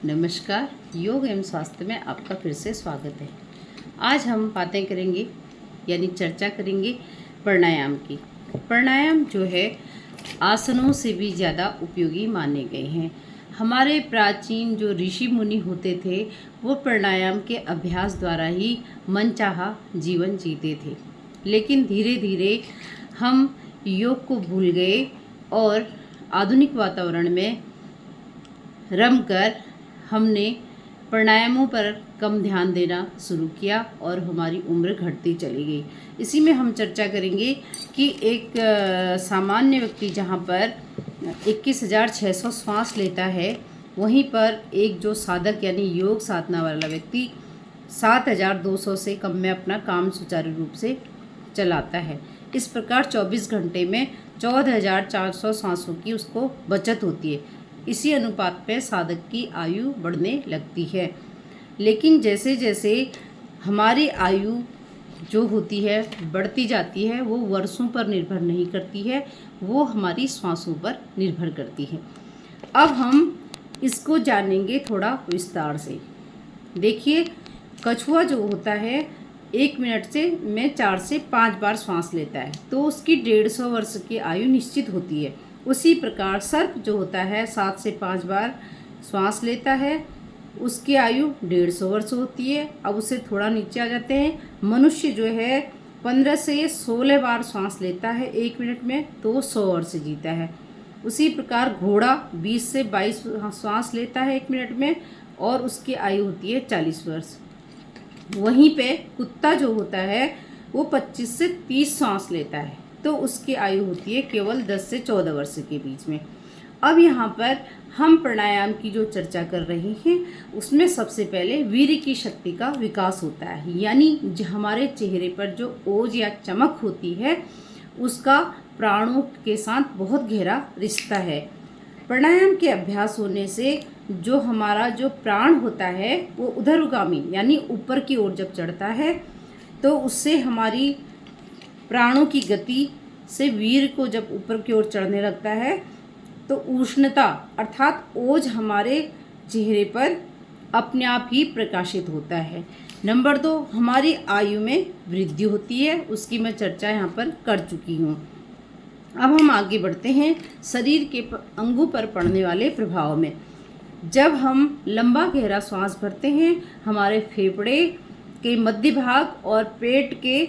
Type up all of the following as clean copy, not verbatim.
नमस्कार। योग एवं स्वास्थ्य में आपका फिर से स्वागत है। आज हम बातें करेंगे यानी चर्चा करेंगे प्राणायाम की। प्राणायाम जो है आसनों से भी ज़्यादा उपयोगी माने गए हैं। हमारे प्राचीन जो ऋषि मुनि होते थे वो प्राणायाम के अभ्यास द्वारा ही मनचाहा जीवन जीते थे, लेकिन धीरे धीरे हम योग को भूल गए और आधुनिक वातावरण में रमकर हमने प्राणायामों पर कम ध्यान देना शुरू किया और हमारी उम्र घटती चली गई। इसी में हम चर्चा करेंगे कि एक सामान्य व्यक्ति जहाँ पर 21,600 श्वास लेता है, वहीं पर एक जो साधक यानी योग साधना वाला व्यक्ति 7,200 से कम में अपना काम सुचारू रूप से चलाता है। इस प्रकार 24 घंटे में 14,400 सांसों की उसको बचत होती है। इसी अनुपात पे साधक की आयु बढ़ने लगती है। लेकिन जैसे जैसे हमारी आयु जो होती है बढ़ती जाती है, वो वर्षों पर निर्भर नहीं करती है, वो हमारी श्वासों पर निर्भर करती है। अब हम इसको जानेंगे थोड़ा विस्तार से। देखिए, कछुआ जो होता है 1 मिनट में 4 से 5 बार श्वास लेता है, तो उसकी 150 वर्ष की आयु निश्चित होती है। उसी प्रकार सर्प जो होता है 7 से 5 बार श्वास लेता है, उसकी आयु 150 वर्ष होती है। अब उससे थोड़ा नीचे आ जाते हैं। मनुष्य जो है 15 से 16 बार श्वास लेता है 1 मिनट में, तो वो 100 वर्ष जीता है। उसी प्रकार घोड़ा 20 से 22 श्वास लेता है 1 मिनट में और उसकी आयु होती है 40 वर्ष। वहीं पे कुत्ता जो होता है वो 25 से 30 श्वास लेता है, तो उसकी आयु होती है केवल 10 से 14 वर्ष के बीच में। अब यहाँ पर हम प्राणायाम की जो चर्चा कर रहे हैं, उसमें सबसे पहले वीर्य की शक्ति का विकास होता है, यानी हमारे चेहरे पर जो ओज या चमक होती है उसका प्राणों के साथ बहुत गहरा रिश्ता है। प्राणायाम के अभ्यास होने से जो हमारा जो प्राण होता है वो ऊर्ध्वगामी यानी ऊपर की ओर जब चढ़ता है, तो उससे हमारी प्राणों की गति से वीर्य को जब ऊपर की ओर चढ़ने लगता है, तो उष्णता अर्थात ओज हमारे चेहरे पर अपने आप ही प्रकाशित होता है। नंबर 2, हमारी आयु में वृद्धि होती है, उसकी मैं चर्चा यहाँ पर कर चुकी हूँ। अब हम आगे बढ़ते हैं शरीर के अंगों पर पड़ने वाले प्रभाव में। जब हम लंबा गहरा श्वास भरते हैं, हमारे फेफड़े के मध्य भाग और पेट के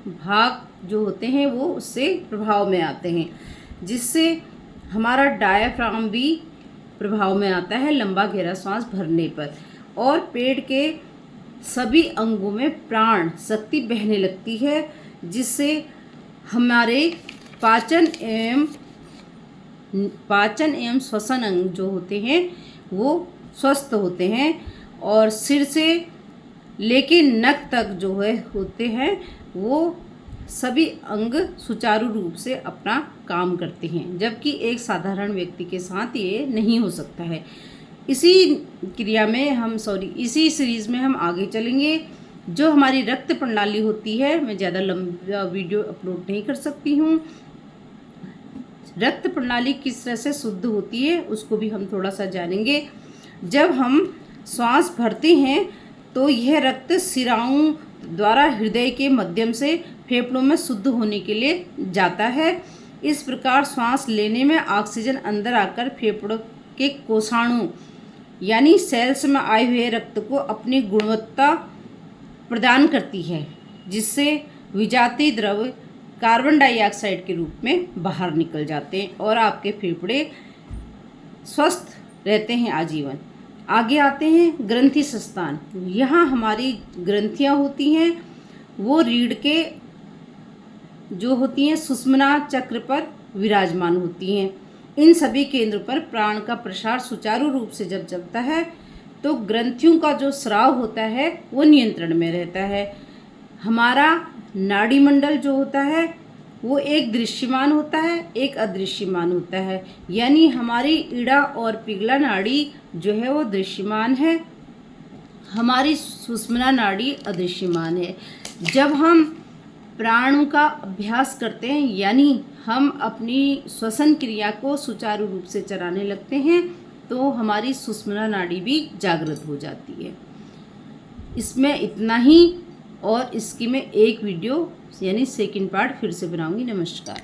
भाग जो होते हैं वो उससे प्रभाव में आते हैं, जिससे हमारा डायाफ्राम भी प्रभाव में आता है लंबा गहरा श्वास भरने पर, और पेट के सभी अंगों में प्राण शक्ति बहने लगती है, जिससे हमारे पाचन एवं श्वसन अंग जो होते हैं वो स्वस्थ होते हैं, और सिर से लेके नक तक जो है होते हैं वो सभी अंग सुचारू रूप से अपना काम करते हैं, जबकि एक साधारण व्यक्ति के साथ ये नहीं हो सकता है। इसी सीरीज़ में हम आगे चलेंगे। जो हमारी रक्त प्रणाली होती है, मैं ज़्यादा लंबा वीडियो अपलोड नहीं कर सकती हूँ। रक्त प्रणाली किस तरह से शुद्ध होती है उसको भी हम थोड़ा सा जानेंगे। जब हम श्वास भरते हैं तो यह रक्त शिराओं द्वारा हृदय के माध्यम से फेफड़ों में शुद्ध होने के लिए जाता है। इस प्रकार श्वास लेने में ऑक्सीजन अंदर आकर फेफड़ों के कोषाणु यानी सेल्स में आए हुए रक्त को अपनी गुणवत्ता प्रदान करती है, जिससे विजातीय द्रव कार्बन डाइऑक्साइड के रूप में बाहर निकल जाते हैं और आपके फेफड़े स्वस्थ रहते हैं आजीवन। आगे आते हैं ग्रंथि स्थान। यहाँ हमारी ग्रंथियाँ होती हैं, वो रीढ़ के जो होती हैं सुषुम्ना चक्र पर विराजमान होती हैं। इन सभी केंद्रों पर प्राण का प्रसार सुचारू रूप से जब चलता है, तो ग्रंथियों का जो स्राव होता है वो नियंत्रण में रहता है। हमारा नाड़ी मंडल जो होता है वो एक दृश्यमान होता है, एक अदृश्यमान होता है, यानी हमारी इड़ा और पिघला नाड़ी जो है वो दृश्यमान है, हमारी सुषुम्ना नाड़ी अदृश्यमान है। जब हम प्राणों का अभ्यास करते हैं, यानी हम अपनी श्वसन क्रिया को सुचारू रूप से चलाने लगते हैं, तो हमारी सुषुम्ना नाड़ी भी जागृत हो जाती है। इसमें इतना ही, और इसकी मैं एक वीडियो यानी सेकंड पार्ट फिर से बनाऊंगी। नमस्कार।